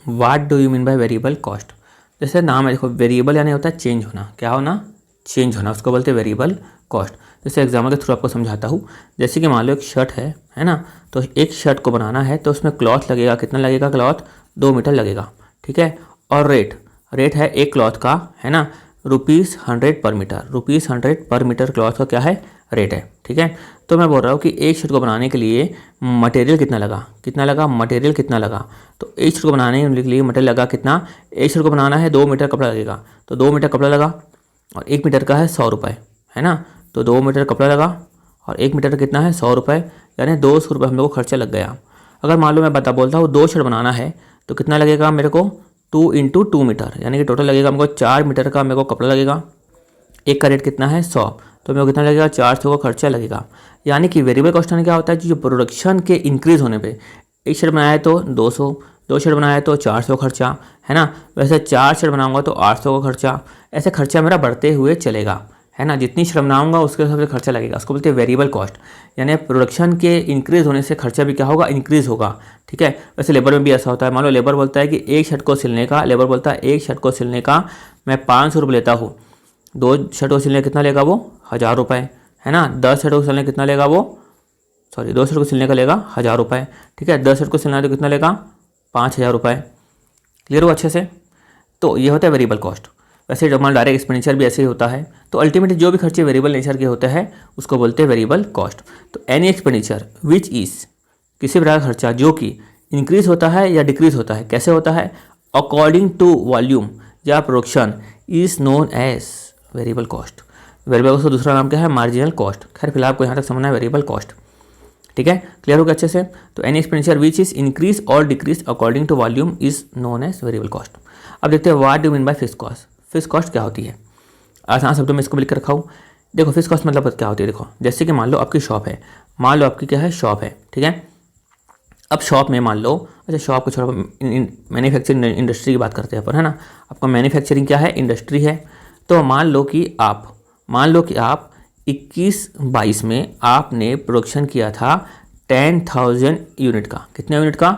What do you mean by variable cost. जैसे नाम है, देखो वेरिएबल यानी होता है चेंज होना, क्या होना, चेंज होना, उसको बोलते हैं वेरिएबल कॉस्ट। जैसे एग्जाम्पल के थ्रू आपको समझाता हूँ। जैसे कि मान लो एक शर्ट है ना, तो एक शर्ट को बनाना है तो उसमें क्लॉथ लगेगा, कितना लगेगा, क्लॉथ 2 मीटर लगेगा, ठीक है। और रेट है एक क्लॉथ का, है ना, ₹100 पर मीटर, ₹100 पर मीटर क्लॉथ का क्या है, रेट है, ठीक है। तो मैं बोल रहा हूँ कि एक शर्ट को बनाने के लिए मटेरियल कितना लगा, मटेरियल कितना लगा। तो एक शर्ट को बनाने के लिए मटेरियल लगा कितना, एक शर्ट को बनाना है 2 मीटर कपड़ा लगेगा, तो 2 मीटर कपड़ा लगा, और 1 मीटर का है 100 रुपये, है ना। तो 2 मीटर कपड़ा लगा और 1 मीटर कितना है 100 रुपये, यानी 200 रुपये हम लोग को खर्चा लग गया। अगर मान लो मैं बोलता हूँ 2 शर्ट बनाना है तो कितना लगेगा मेरे को, 2 × 2 मीटर, यानी कि टोटल लगेगा मेरे को 4 मीटर का मेरे को कपड़ा लगेगा। एक का रेट कितना है 100, तो मेरे को कितना लगेगा, 400 का खर्चा लगेगा। यानी कि वेरिएबल कॉस्ट क्या होता है, जो प्रोडक्शन के इंक्रीज होने पे, एक शर्ट बनाया है तो 200, 2 शर्ट बनाया है तो 400 खर्चा, है ना। वैसे 4 शर्ट बनाऊंगा तो 800 का खर्चा, ऐसे खर्चा मेरा बढ़ते हुए चलेगा, है ना। जितनी शर्ट बनाऊंगा उसके हिसाब से खर्चा लगेगा, उसको बोलते हैं वेरिएबल कॉस्ट। यानी प्रोडक्शन के इंक्रीज होने से खर्चा भी क्या होगा, इंक्रीज होगा, ठीक है। वैसे लेबर में भी ऐसा होता है। मान लो लेबर बोलता है कि एक शर्ट को सिलने का, लेबर बोलता है एक शर्ट को सिलने का मैं 500 रुपये लेता हूँ, 2 शर्ट को सिलने कितना लेगा वो, 1000 रुपये, है ना। 10 शर्ट को सिलने कितना लेगा वो, 2 शर्ट को सिलने का लेगा 1000 रुपये, ठीक है। 10 शर्ट को सिलना है तो कितना लेगा, 5000 रुपये। क्लियर हो अच्छे से। तो ये होता है वेरिएबल कॉस्ट। वैसे जब मान डायरेक्ट एक्सपेंडिचर भी ऐसे ही होता है। तो अल्टीमेटली जो भी खर्चे वेरिएबल नेचर के होते हैं उसको बोलते हैं वेरिएबल कॉस्ट। तो एनी एक्सपेंडिचर विच इज़, किसी प्रकार का खर्चा जो कि इंक्रीज होता है या डिक्रीज होता है, कैसे होता है, अकॉर्डिंग टू वॉल्यूम या production, is known as variable cost. Variable cost का दूसरा नाम क्या है, मार्जिनल कॉस्ट। खैर फिलहाल आपको यहाँ तक समझना है वेरिएबल कॉस्ट, ठीक है। क्लियर हो गया अच्छे से। तो any expenditure which is increase और decrease according to volume is known as variable cost. अब देखते हैं what do mean by fixed cost. Fixed cost क्या होती है, आसान शब्दों में इसको लिख कर रखा हूँ। देखो फिक्स्ड कॉस्ट मतलब क्या होती है, देखो जैसे कि मान लो आपकी शॉप है, मान लो आपकी क्या है, शॉप है, ठीक है। अब शॉप में मान लो, अच्छा शॉप को छोड़ो, मैन्युफैक्चरिंग इंडस्ट्री की बात करते हैं अपन, है ना। आपका मैन्युफैक्चरिंग क्या है, इंडस्ट्री है। तो मान लो कि आप 21-22 में आपने प्रोडक्शन किया था 10,000 यूनिट का, कितने यूनिट का,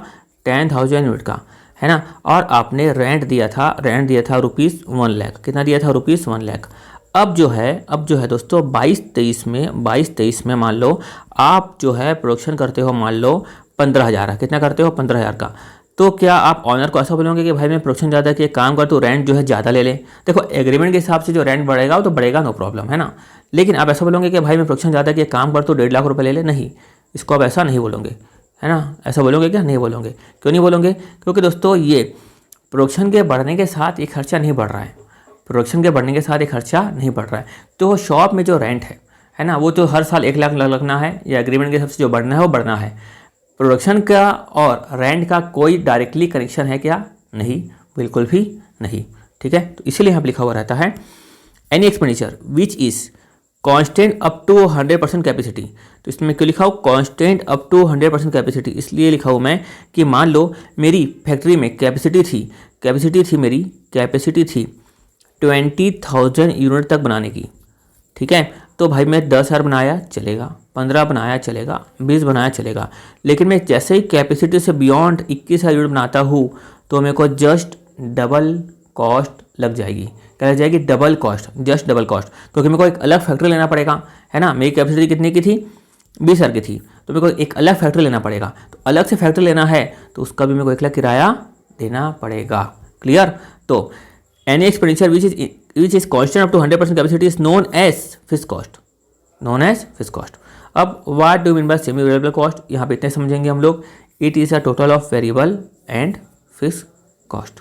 10,000 यूनिट का, है ना। और आपने रेंट दिया था ₹1 लाख, कितना दिया था, ₹1 लाख। अब जो है दोस्तों 22-23 में मान लो आप जो है प्रोडक्शन करते हो, मान लो 15,000, कितना करते हो, 15,000 का। तो क्या आप ऑनर को ऐसा बोलोगे कि भाई मैं प्रोडक्शन ज़्यादा कि एक काम कर तू रेंट जो है ज़्यादा ले ले। देखो एग्रीमेंट के हिसाब से जो रेंट बढ़ेगा वो तो बढ़ेगा, नो प्रॉब्लम, है ना। लेकिन आप ऐसा बोलोगे कि भाई मैं प्रोडक्शन ज़्यादा कि एक काम कर तू 1.5 लाख रुपये ले ले, नहीं, इसको आप ऐसा नहीं बोलोगे, है ना। ऐसा बोलोगे क्या, नहीं बोलोगे। क्यों नहीं बोलोगे, क्योंकि दोस्तों ये प्रोडक्शन के बढ़ने के साथ ये खर्चा नहीं बढ़ रहा है, प्रोडक्शन के बढ़ने के साथ ये खर्चा नहीं बढ़ रहा है। तो शॉप में जो रेंट है ना, वो तो हर साल 1 लाख लगना है, या एग्रीमेंट के हिसाब से जो बढ़ना है वो बढ़ना है। प्रोडक्शन का और रेंट का कोई डायरेक्टली कनेक्शन है क्या, नहीं, बिल्कुल भी नहीं, ठीक है। तो इसीलिए यहाँ पर लिखा हुआ रहता है any expenditure which is constant up to 100% capacity. तो इसमें क्यों लिखा हो कांस्टेंट अप टू 100% कैपेसिटी, इसलिए लिखा हूँ मैं कि मान लो मेरी फैक्ट्री में कैपेसिटी थी 20,000 यूनिट तक बनाने की, ठीक है। तो भाई मैं 10,000 बनाया चलेगा, 15 बनाया चलेगा, 20 बनाया चलेगा। लेकिन मैं जैसे ही कैपेसिटी से बियॉन्ड 21,000 यूनिट बनाता हूँ तो मेरे को जस्ट डबल कॉस्ट लग जाएगी। क्या लग जाएगी, double cost, just double cost. क्योंकि मेरे को एक अलग फैक्ट्री लेना पड़ेगा, है ना। मेरी कैपेसिटी कितनी की थी, 20,000 की थी, तो मेरे को एक अलग फैक्ट्री लेना पड़ेगा। तो अलग से फैक्ट्री लेना है तो उसका भी मेरे को 1 लाख किराया देना पड़ेगा। क्लियर। तो any expenditure which is constant up to 100% capacity is known as fixed cost. अब what do mean by semi variable cost, यहाँ पे इतने समझेंगे हम लोग। It is a total of variable and fixed cost.